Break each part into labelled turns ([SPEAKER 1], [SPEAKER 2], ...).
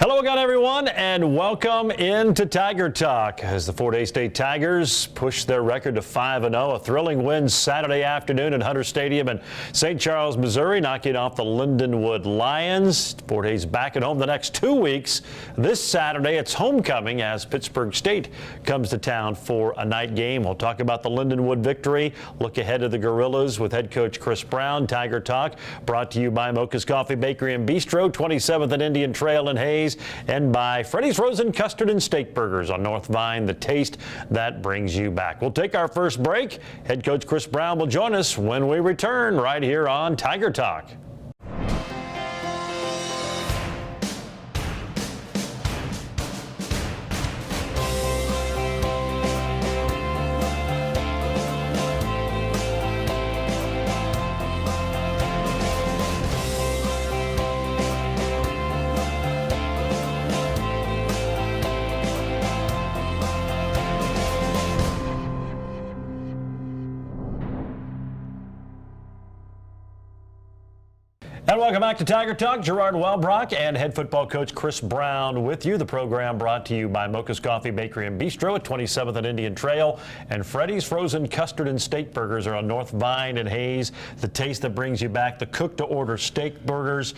[SPEAKER 1] Hello again, everyone, and welcome into Tiger Talk as the Fort Hays State Tigers push their record to 5-0. A thrilling win Saturday afternoon at Hunter Stadium in St. Charles, Missouri, knocking off the Lindenwood Lions. Fort Hays back at home the next 2 weeks. This Saturday, it's homecoming as Pittsburg State comes to town for a night game. We'll talk about the Lindenwood victory, look ahead to the Gorillas with head coach Chris Brown. Tiger Talk brought to you by Mocha's Coffee Bakery and Bistro, 27th and Indian Trail in Hays, and by Freddy's Frozen Custard and Steak Burgers on North Vine, the taste that brings you back. We'll take our first break. Head coach Chris Brown will join us when we return right here on Tiger Talk. And welcome back to Tiger Talk. Gerard Welbrock and head football coach Chris Brown with you. The program brought to you by Mocha's Coffee Bakery and Bistro at 27th and Indian Trail, and Freddy's Frozen Custard and Steak Burgers are on North Vine and Hays. The taste that brings you back. The cook-to-order steak burgers,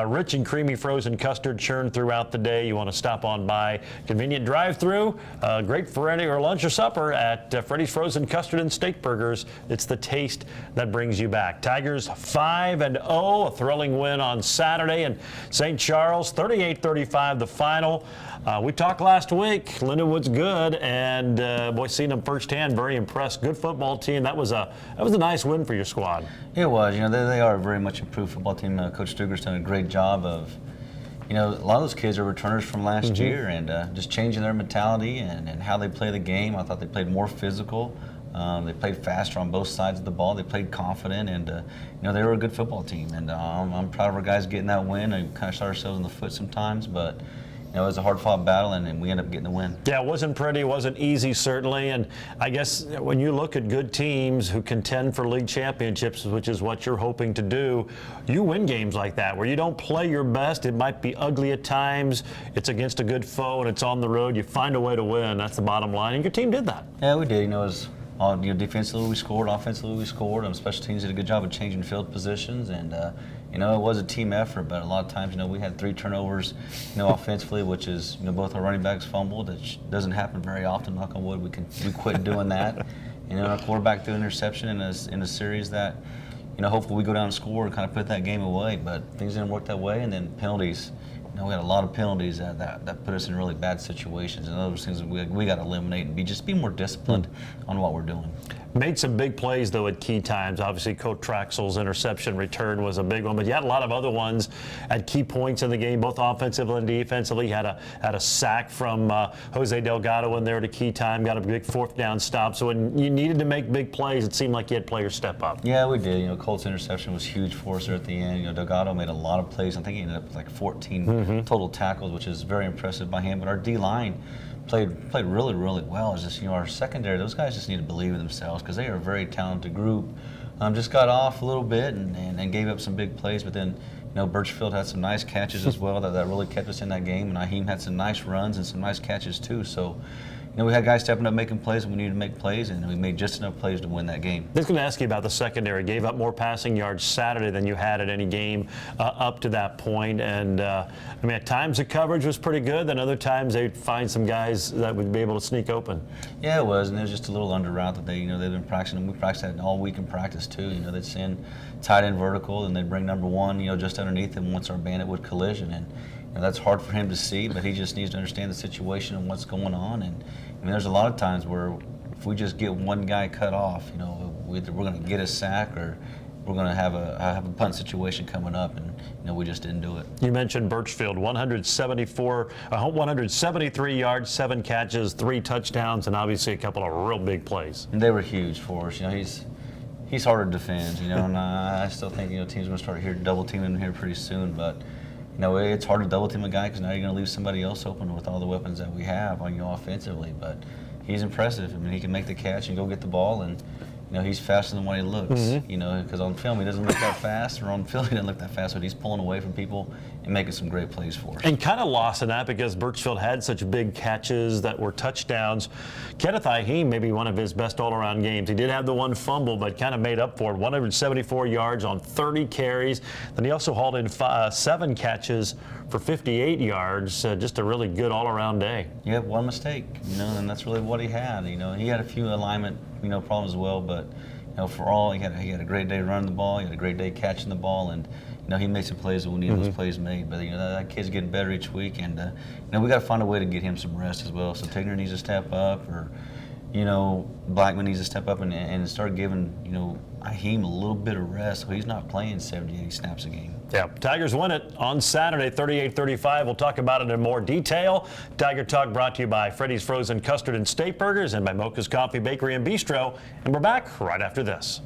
[SPEAKER 1] rich and creamy frozen custard churned throughout the day. You want to stop on by. Convenient drive-through, great for any or lunch or supper at Freddy's Frozen Custard and Steak Burgers. It's the taste that brings you back. Tigers 5-0, a thrilling win on Saturday in St. Charles, 38-35 the final. We talked last week, Lindenwood's good, and boy, seeing them firsthand, very impressed. Good football team. That was a nice win for your squad.
[SPEAKER 2] It was. You know, they are a very much improved football team. Coach Stuger's done a great job of, you know, a lot of those kids are returners from last year, and just changing their mentality and how they play the game. I thought they played more physical. They played faster on both sides of the ball. They played confident, and you know, they were a good football team. And I'm proud of our guys getting that win. We kind of shot ourselves in the foot sometimes, but you know, it was a hard-fought battle, and we ended up getting the win.
[SPEAKER 1] Yeah, it wasn't pretty. It wasn't easy, certainly. And I guess when you look at good teams who contend for league championships, which is what you're hoping to do, you win games like that where you don't play your best. It might be ugly at times. It's against a good foe, and it's on the road. You find a way to win. That's the bottom line, and your team did that.
[SPEAKER 2] Yeah, we did. You know, it was defensively we scored, offensively we scored. Special teams did a good job of changing field positions, and you know, it was a team effort. But a lot of times, you know, we had 3 turnovers, you know, offensively, which is, you know, both our running backs fumbled. It doesn't happen very often. Knock on wood, we quit doing that. You know, our quarterback threw an interception in a series that, you know, hopefully we go down and score and kind of put that game away. But things didn't work that way, and then penalties. You know, we had a lot of penalties that put us in really bad situations, and those things we got to eliminate and be more disciplined on what we're doing.
[SPEAKER 1] Made some big plays, though, at key times. Obviously, Coach Traxel's interception return was a big one, but you had a lot of other ones at key points in the game, both offensively and defensively. You had a sack from Jose Delgado in there at a key time, got a big 4th down stop. So when you needed to make big plays, it seemed like you had players step up.
[SPEAKER 2] Yeah, we did. You know, Colt's interception was huge for us there at the end. You know, Delgado made a lot of plays. I think he ended up with like 14 total tackles, which is very impressive by him. But our D-line played really, really well. It's just, you know, our secondary, those guys just need to believe in themselves because they are a very talented group. Just got off a little bit and gave up some big plays, but then, you know, Birchfield had some nice catches as well that really kept us in that game, and Naheem had some nice runs and some nice catches too. So, you know, we had guys stepping up making plays when we needed to make plays, and we made just enough plays to win that game.
[SPEAKER 1] I was going to ask you about the secondary. Gave up more passing yards Saturday than you had at any game up to that point. And, I mean, at times the coverage was pretty good. Then other times they'd find some guys that would be able to sneak open.
[SPEAKER 2] Yeah, it was. And it was just a little under route that they've been practicing. We practiced that all week in practice, too. You know, they'd send tight end vertical, and they'd bring number 1, you know, just underneath him once our bandit would collision. And, you know, that's hard for him to see, but he just needs to understand the situation and what's going on. And I mean, there's a lot of times where if we just get one guy cut off, you know, either we're going to get a sack or we're going to have a punt situation coming up, and you know, we just didn't do it.
[SPEAKER 1] You mentioned Birchfield, 173 yards, 7 catches, 3 touchdowns, and obviously a couple of real big plays.
[SPEAKER 2] And they were huge for us. You know, he's hard to defend. You know, and I still think, you know, teams are going to start double teaming him here pretty soon, but. You know, it's hard to double team a guy because now you're going to leave somebody else open with all the weapons that we have on you offensively. But he's impressive. I mean, he can make the catch and go get the ball, and you know, he's faster than what he looks. You know, because on film he doesn't look that fast, or on field he doesn't look that fast, but he's pulling away from people making some great plays for us.
[SPEAKER 1] And kind of lost in that because Birchfield had such big catches that were touchdowns. Kenneth Iheme, maybe one of his best all-around games. He did have the one fumble, but kind of made up for it. 174 yards on 30 carries. Then he also hauled in 7 catches for 58 yards. Just a really good all-around day.
[SPEAKER 2] Yeah, one mistake, and that's really what he had. He had a few alignment, problems as well, but for all, he had a great day running the ball. He had a great day catching the ball, and he made some plays that we needed those plays made. But that kid's getting better each week, and we got to find a way to get him some rest as well. So Tigner needs to step up, or Blackman needs to step up and start giving Iheme a little bit of rest, so he's not playing 70, 80 snaps a game.
[SPEAKER 1] Yeah, Tigers win it on Saturday, 38-35. We'll talk about it in more detail. Tiger Talk brought to you by Freddy's Frozen Custard and Steak Burgers and by Mocha's Coffee Bakery and Bistro. And we're back right after this.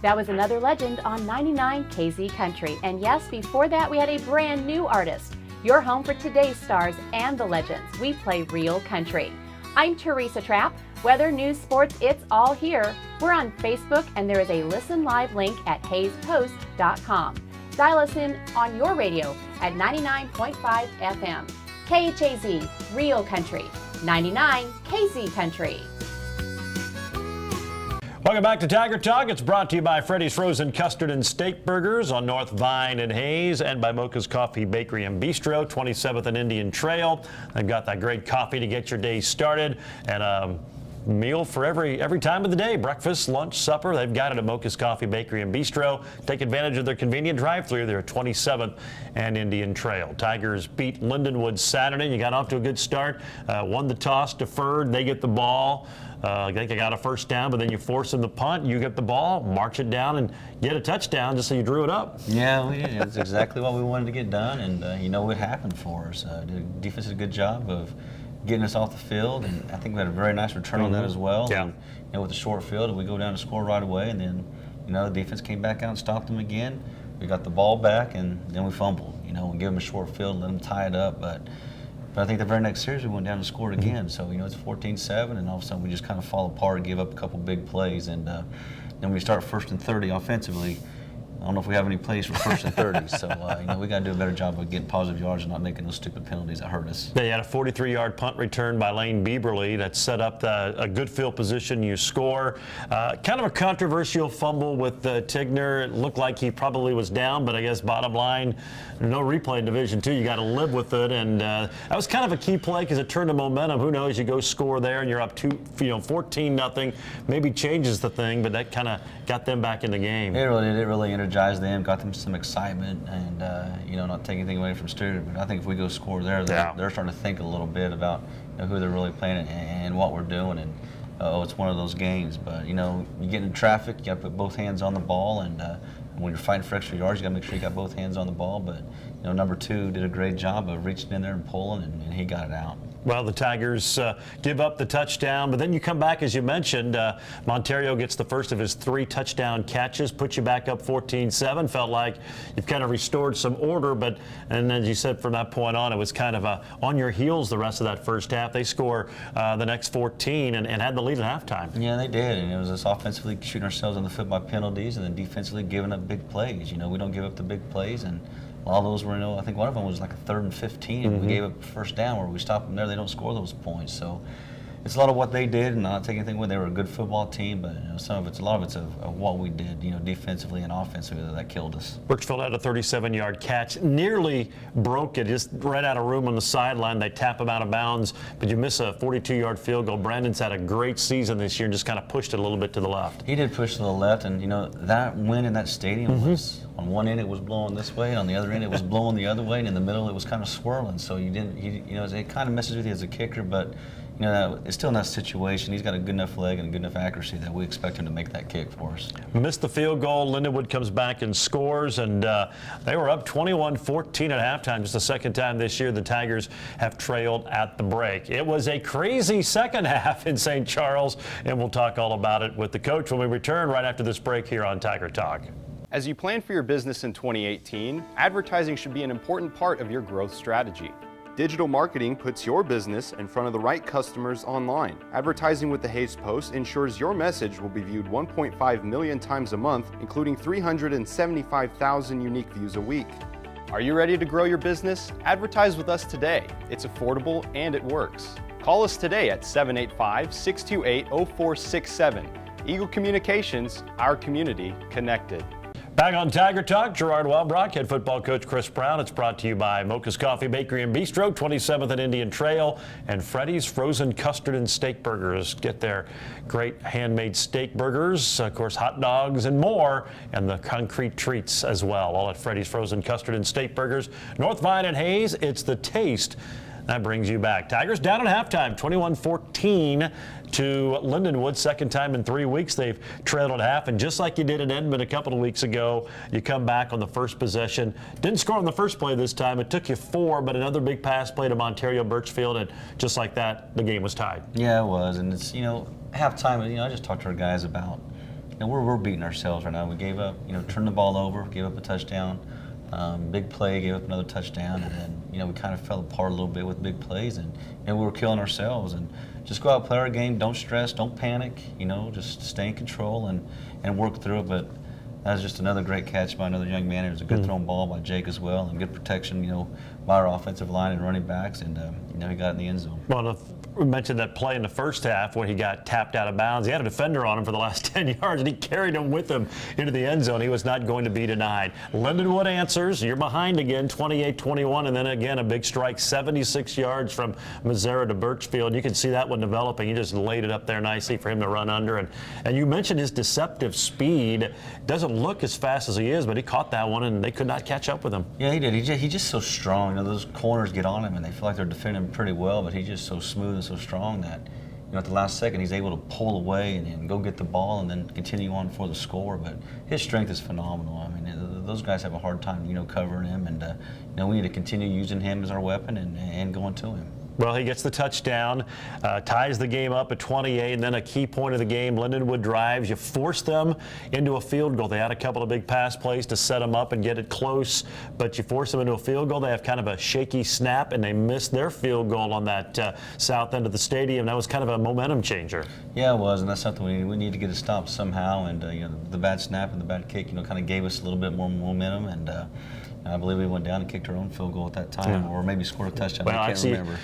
[SPEAKER 3] That was another legend on 99 KZ Country. And yes, before that, we had a brand new artist. Your home for today's stars and the legends. We play real country. I'm Teresa Trapp. Weather, news, sports, it's all here. We're on Facebook, and there is a listen live link at hayespost.com. Dial us in on your radio at 99.5 FM. KHAZ, Real Country. 99 KZ Country.
[SPEAKER 1] Welcome back to Tiger Talk. It's brought to you by Freddy's Frozen Custard and Steak Burgers on North Vine and Hayes, and by Mocha's Coffee Bakery and Bistro, 27th and Indian Trail. They've got that great coffee to get your day started, and meal for every time of the day. Breakfast, lunch, supper. They've got it at Mocha's Coffee Bakery and Bistro. Take advantage of their convenient drive-thru. They're at 27th and Indian Trail. Tigers beat Lindenwood Saturday. You got off to a good start. Won the toss, deferred. They get the ball. I think they got a first down, but then you force them to punt. You get the ball, march it down, and get a touchdown just so you drew it up.
[SPEAKER 2] Yeah, we did. That's exactly what we wanted to get done, and it happened for us. The defense did a good job of getting us off the field, and I think we had a very nice return on that as well.
[SPEAKER 1] Yeah.
[SPEAKER 2] And, with the short field, we go down and score right away, and then the defense came back out and stopped them again. We got the ball back, and then we fumbled. We gave them a short field, let them tie it up, but I think the very next series we went down and scored again. So it's 14-7, and all of a sudden we just kind of fall apart and give up a couple big plays, and then we start 1st and 30 offensively. I don't know if we have any plays for 1st and 30, so we got to do a better job of getting positive yards and not making those stupid penalties that hurt us.
[SPEAKER 1] They had a 43-yard punt return by Lane Bieberly that set up a good field position. You score. Kind of a controversial fumble with Tigner. It looked like he probably was down, but I guess bottom line, no replay in Division II. You got to live with it, and that was kind of a key play because it turned the momentum. Who knows? You go score there, and you're up 14-0. Maybe changes the thing, but that kind of got them back in the game.
[SPEAKER 2] It really did. It really energized them, got them some excitement, and not taking anything away from Stewart. But I think if we go score there, they're starting to think a little bit about who they're really playing and what we're doing. And it's one of those games. But you get in traffic, you got to put both hands on the ball, and when you're fighting for extra yards, you got to make sure you got both hands on the ball. But number 2 did a great job of reaching in there and pulling, and he got it out.
[SPEAKER 1] Well, the Tigers give up the touchdown, but then you come back, as you mentioned. Monterio gets the first of his 3 touchdown catches, puts you back up 14-7. Felt like you've kind of restored some order, and as you said, from that point on, it was kind of on your heels the rest of that first half. They score the next 14 and had the lead at halftime.
[SPEAKER 2] Yeah, they did, and it was us offensively shooting ourselves in the foot by penalties, and then defensively giving up big plays. We don't give up the big plays, and all those were, I think one of them was like a 3rd and 15, and we gave up a first down where we stopped them there. They don't score those points. So it's a lot of what they did, and not taking anything away. They were a good football team, but a lot of it's of what we did, defensively and offensively that killed us.
[SPEAKER 1] Birchfield had a 37-yard catch, nearly broke it, just ran out of room on the sideline. They tap him out of bounds, but you miss a 42-yard field goal. Brandon's had a great season this year and just kind of pushed it a little bit to the left.
[SPEAKER 2] He did push to the left, and that wind in that stadium was, on one end it was blowing this way, and on the other end it was blowing the other way, and in the middle it was kind of swirling. So it kind of messes with you as a kicker, but it's still in that situation. He's got a good enough leg and a good enough accuracy that we expect him to make that kick for us.
[SPEAKER 1] Missed the field goal. Lindenwood comes back and scores, and they were up 21-14 at halftime. Just the second time this year the Tigers have trailed at the break. It was a crazy second half in St. Charles, and we'll talk all about it with the coach when we return right after this break here on Tiger Talk.
[SPEAKER 4] As you plan for your business in 2018, advertising should be an important part of your growth strategy. Digital marketing puts your business in front of the right customers online. Advertising with the Hays Post ensures your message will be viewed 1.5 million times a month, including 375,000 unique views a week. Are you ready to grow your business? Advertise with us today. It's affordable and it works. Call us today at 785-628-0467. Eagle Communications, our community connected.
[SPEAKER 1] Back on Tiger Talk, Gerard Wellbrock, head football coach Chris Brown. It's brought to you by Mocha's Coffee Bakery and Bistro, 27th and Indian Trail, and Freddy's Frozen Custard and Steak Burgers. Get their great handmade steak burgers, of course, hot dogs and more, and the concrete treats as well. All at Freddy's Frozen Custard and Steak Burgers. North Vine and Hays, it's the taste that brings you back. Tigers down at halftime, 21-14 to Lindenwood. Second time in 3 weeks they've trailed at half, and just like you did in Edmond a couple of weeks ago, you come back on the first possession. Didn't score on the first play this time. It took you 4, but another big pass play to Montario Birchfield, and just like that, the game was tied.
[SPEAKER 2] Yeah, it was, and it's, halftime, I just talked to our guys about, we're beating ourselves right now. We gave up, turned the ball over, gave up a touchdown. Big play, gave up another touchdown, and then we kind of fell apart a little bit with big plays, and we were killing ourselves. And just go out, play our game, don't stress, don't panic, just stay in control and work through it. But that was just another great catch by another young man. It was a good thrown ball by Jake as well, and good protection, by our offensive line and running backs, and he got in the end zone.
[SPEAKER 1] Well, we mentioned that play in the first half when he got tapped out of bounds. He had a defender on him for the last 10 yards, and he carried him with him into the end zone. He was not going to be denied. Lindenwood answers. You're behind again, 28-21, and then again a big strike, 76 yards from Mazzara to Birchfield. You can see that one developing. He just laid it up there nicely for him to run under. And you mentioned his deceptive speed. Doesn't look as fast as he is, but he caught that one, and they could not catch up with him.
[SPEAKER 2] Yeah, he did. He's just so strong. Those corners get on him, and they feel like they're defending him pretty well, but he's just so smooth and so strong that at the last second he's able to pull away and go get the ball and then continue on for the score. But his strength is phenomenal. I mean, those guys have a hard time, covering him, and we need to continue using him as our weapon and going to him.
[SPEAKER 1] Well, he gets the touchdown, ties the game up at 28, and then a key point of the game, Lindenwood drives. You force them into a field goal. They had a couple of big pass plays to set them up and get it close, but you force them into a field goal. They have kind of a shaky snap, and they missed their field goal on that south end of the stadium. That was kind of a momentum changer.
[SPEAKER 2] Yeah, it was, and that's something we need to get it stopped somehow. And the bad snap and the bad kick, kind of gave us a little bit more momentum, and I believe we went down and kicked our own field goal at that time, or maybe scored a touchdown.
[SPEAKER 1] Well,
[SPEAKER 2] I can't remember.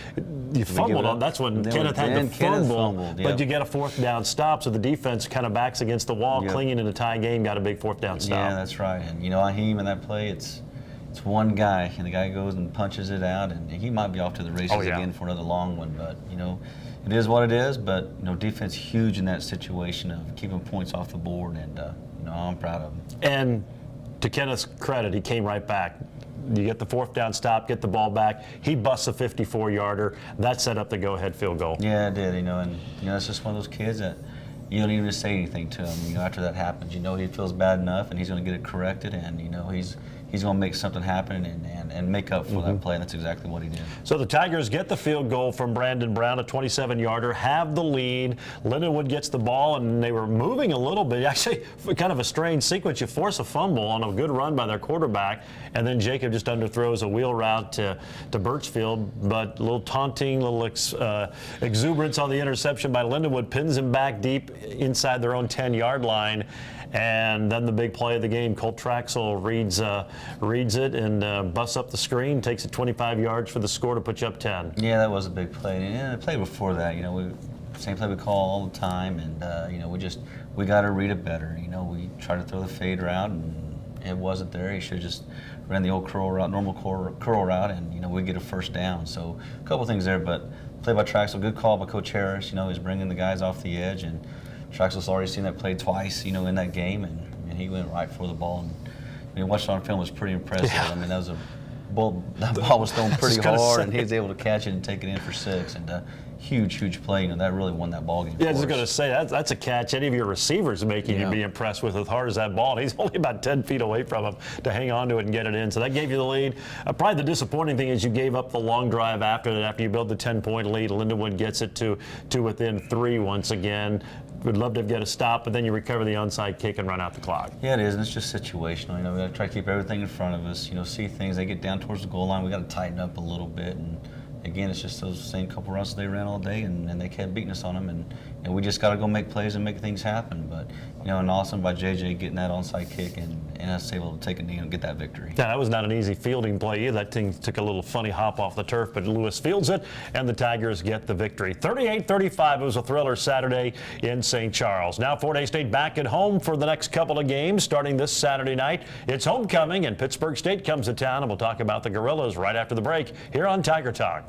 [SPEAKER 1] You fumbled on. That's when Kenneth had the fumble,
[SPEAKER 2] yep.
[SPEAKER 1] But you get a fourth down stop, so the defense kind of backs against the wall,
[SPEAKER 2] Yep.
[SPEAKER 1] clinging in a tie game, got a big fourth down stop.
[SPEAKER 2] Yeah, that's right. And Aheem in that play, it's one guy, and the guy goes and punches it out, and he might be off to the races again for another long one. But it is what it is. But defense huge in that situation of keeping points off the board, and I'm proud of him.
[SPEAKER 1] And to Kenneth's credit, he came right back. You get the fourth down stop, get the ball back. He busts a 54-yarder. That set up the go-ahead field goal.
[SPEAKER 2] Yeah, it did. And it's just one of those kids that you don't even say anything to him. After that happens, he feels bad enough, and he's going to get it corrected, and he's going to make something happen and make up for that play, and that's exactly what he did.
[SPEAKER 1] So the Tigers get the field goal from Brandon Brown, a 27-yarder, have the lead. Lindenwood gets the ball, and they were moving a little bit. Actually, kind of a strange sequence. You force a fumble on a good run by their quarterback, and then Jacob just underthrows a wheel route to Birchfield, but a little taunting, little exuberance on the interception by Lindenwood pins him back deep inside their own 10-yard line. And then the big play of the game, Colt Traxel reads it and busts up the screen, takes it 25 yards for the score to put you up 10.
[SPEAKER 2] Yeah, that was a big play. And the play before that, same play we call all the time, and we got to read it better. We tried to throw the fade route, and it wasn't there. He should have just ran the old curl route, normal curl route, and we get a first down. So a couple things there, but play by Traxel, good call by Coach Harris. He's bringing the guys off the edge, and Traxel's already seen that play twice, in that game, and he went right for the ball. And watched it on film, it was pretty impressive.
[SPEAKER 1] Yeah.
[SPEAKER 2] I mean, that ball was thrown pretty hard, and he was able to catch it and take it in for 6. And huge play. You know, that really won that ball game.
[SPEAKER 1] Yeah, I was
[SPEAKER 2] for
[SPEAKER 1] going to
[SPEAKER 2] us.
[SPEAKER 1] say that's a catch any of your receivers making you be impressed with as hard as that ball. And he's only about 10 feet away from him to hang on to it and get it in. So that gave you the lead. Probably the disappointing thing is you gave up the long drive after that. After you build the 10-point lead, Lindenwood gets it to within 3 once again. Would love to get a stop, but then you recover the onside kick and run out the clock.
[SPEAKER 2] Yeah, it is, and it's just situational. You know, we got to try to keep everything in front of us. You know, see things. They get down towards the goal line, we got to tighten up a little bit. And again, it's just those same couple runs they ran all day, and they kept beating us on them. And we just got to go make plays and make things happen. But you know, and awesome by JJ getting that onside kick and us able to take a knee and get that victory.
[SPEAKER 1] Yeah, that was not an easy fielding play either. That thing took a little funny hop off the turf, but Lewis fields it, and the Tigers get the victory. 38-35, it was a thriller Saturday in St. Charles. Now Fort Hays State back at home for the next couple of games, starting this Saturday night. It's homecoming, and Pittsburg State comes to town, and we'll talk about the Gorillas right after the break here on Tiger Talk.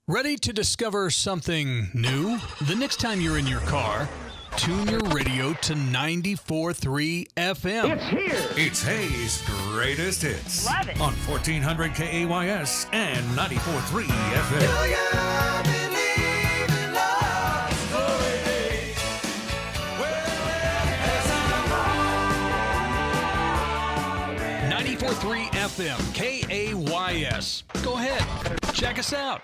[SPEAKER 5] Ready to discover something new? The next time you're in your car, tune your radio to 94.3 FM.
[SPEAKER 6] It's here.
[SPEAKER 7] It's Hayes' greatest hits.
[SPEAKER 6] Love it.
[SPEAKER 7] On 1400 KAYS and 94.3 FM.
[SPEAKER 5] 94.3 FM, KAYS. Go ahead, check us out.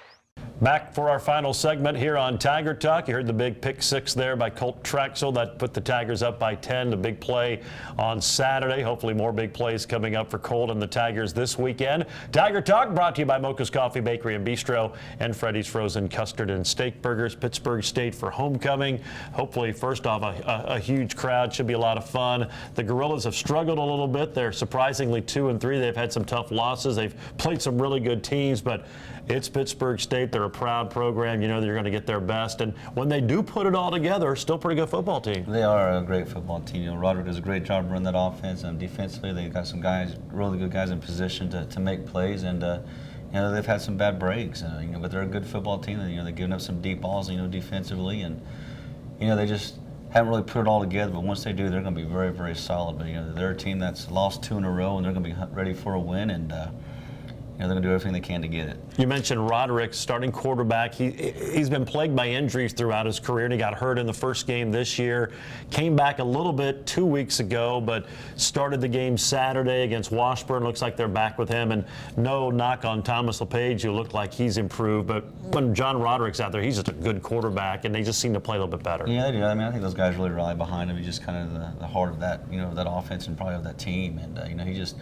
[SPEAKER 1] Back for our final segment here on Tiger Talk. You heard the big pick six there by Colt Traxel that put the Tigers up by 10. The big play on Saturday. Hopefully more big plays coming up for Colt and the Tigers this weekend. Tiger Talk brought to you by Mocha's Coffee, Bakery and Bistro and Freddy's Frozen Custard and Steak Burgers. Pittsburg State for homecoming. Hopefully, first off, a huge crowd. Should be a lot of fun. The Gorillas have struggled a little bit. They're surprisingly 2-3. They've had some tough losses. They've played some really good teams, but it's Pittsburg State. They're a proud program. You know they're going to get their best. And when they do put it all together, still a pretty good football team.
[SPEAKER 2] They are a great football team. You know, Roderick does a great job running that offense, and defensively they got some guys, really good guys in position to make plays. And you know, they've had some bad breaks. You know, but they're a good football team. And, you know, they're giving up some deep balls, you know, defensively, and you know they just haven't really put it all together. But once they do, they're going to be very, very solid. But you know, they're a team that's lost 2 in a row, and they're going to be ready for a win. And you know, they're going to do everything they can to get it.
[SPEAKER 1] You mentioned Roderick, starting quarterback. He's been plagued by injuries throughout his career, and he got hurt in the first game this year. Came back a little bit 2 weeks ago, but started the game Saturday against Washburn. Looks like they're back with him. And no knock on Thomas LePage, who looked like he's improved. But when John Roderick's out there, he's just a good quarterback, and they just seem to play a little bit better.
[SPEAKER 2] Yeah, they do. I mean, I think those guys really rally behind him. He's just kind of the heart of that, you know, that offense and probably of that team. And you know, he's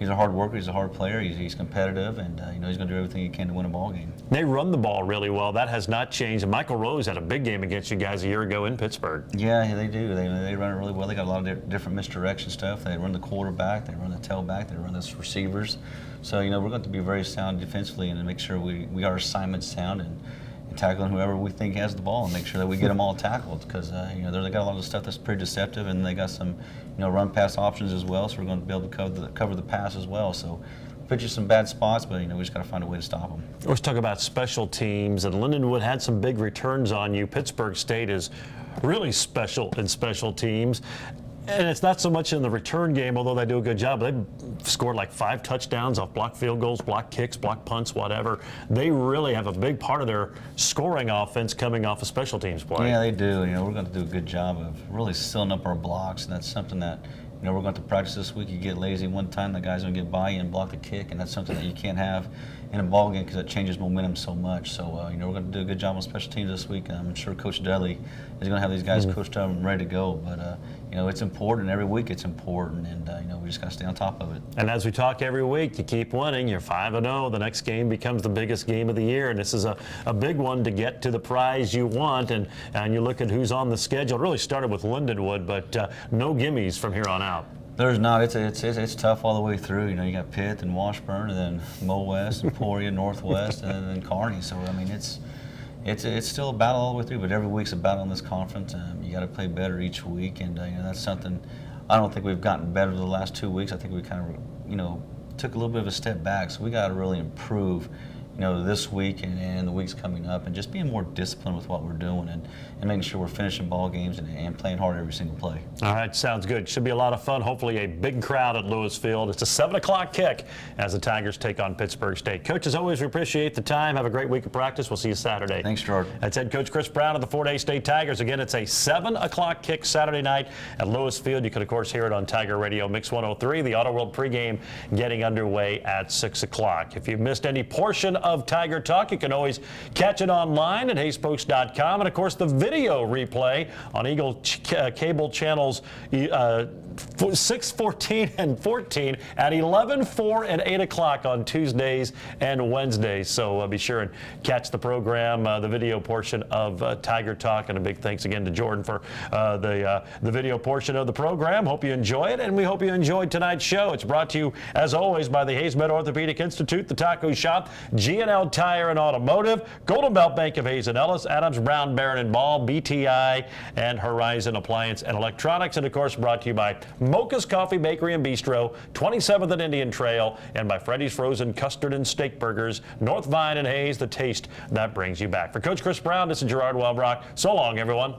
[SPEAKER 2] a hard worker. He's a hard player. He's competitive, and you know he's going to do everything he can to win a ball game.
[SPEAKER 1] They run the ball really well. That has not changed. And Michael Rose had a big game against you guys a year ago in Pittsburgh.
[SPEAKER 2] Yeah, they do. They run it really well. They got a lot of different misdirection stuff. They run the quarterback. They run the tailback. They run the receivers. So you know we're going to be very sound defensively and make sure we are assignment sound and tackling whoever we think has the ball and make sure that we get them all tackled because you know they got a lot of stuff that's pretty deceptive and they got some run pass options as well. So we're going to be able to cover the pass as well. So put you some bad spots, but you know we just got to find a way to stop them.
[SPEAKER 1] Let's talk about special teams. And Lindenwood had some big returns on you. Pittsburg State is really special in special teams. And it's not so much in the return game, although they do a good job. They've scored like 5 touchdowns off blocked field goals, blocked kicks, blocked punts, whatever. They really have a big part of their scoring offense coming off of special teams play.
[SPEAKER 2] Yeah, they do. You know, we're going to do a good job of really sealing up our blocks, and that's something that we're going to practice this week. You get lazy one time, the guy's going to get by you and block the kick, and that's something that you can't have in a ball game because it changes momentum so much. So, we're going to do a good job on special teams this week. I'm sure Coach Dudley is going to have these guys coached up and ready to go. But, it's important. Every week it's important, and, we just got to stay on top of it.
[SPEAKER 1] And as we talk every week, you keep winning. You're 5-0. The next game becomes the biggest game of the year, and this is a big one to get to the prize you want. And you look at who's on the schedule. It really started with Lindenwood, but no gimmies from here on out.
[SPEAKER 2] There's not. It's tough all the way through. You got Pitt and Washburn, and then Mo West, and Emporia, Northwest, and then Kearney. So I mean, it's still a battle all the way through. But every week's a battle in this conference. You got to play better each week, and that's something. I don't think we've gotten better the last 2 weeks. I think we kind of took a little bit of a step back. So we got to really improve this week and the weeks coming up, and just being more disciplined with what we're doing and making sure we're finishing ball games and playing hard every single play.
[SPEAKER 1] All right, sounds good. Should be a lot of fun. Hopefully a big crowd at Lewis Field. It's a 7 o'clock kick as the Tigers take on Pittsburgh State. Coach, as always, we appreciate the time. Have a great week of practice. We'll see you Saturday.
[SPEAKER 2] Thanks, Gerard.
[SPEAKER 1] That's head coach Chris Brown of the Fort Hays State Tigers. Again, it's a 7 o'clock kick Saturday night at Lewis Field. You can, of course, hear it on Tiger Radio Mix 103. The Auto World pregame getting underway at 6 o'clock. If you've missed any portion of Tiger Talk, you can always catch it online at HaysPost.com. And, of course, the video replay on Eagle cable channels 6, 14, and 14 at 11, 4, and 8 o'clock on Tuesdays and Wednesdays. So be sure and catch the program, the video portion of Tiger Talk. And a big thanks again to Jordan for the video portion of the program. Hope you enjoy it, and we hope you enjoyed tonight's show. It's brought to you, as always, by the Hayes Med Orthopedic Institute, the Taco Shop, G&L Tire and Automotive, Golden Belt Bank of Hayes and Ellis, Adams, Brown, Barron and Ball, BTI, and Horizon Appliance and Electronics. And, of course, brought to you by Mocha's Coffee, Bakery and Bistro, 27th and Indian Trail, and by Freddy's Frozen Custard and Steak Burgers, North Vine and Hayes, the taste that brings you back. For Coach Chris Brown, this is Gerard Wellbrock. So long, everyone.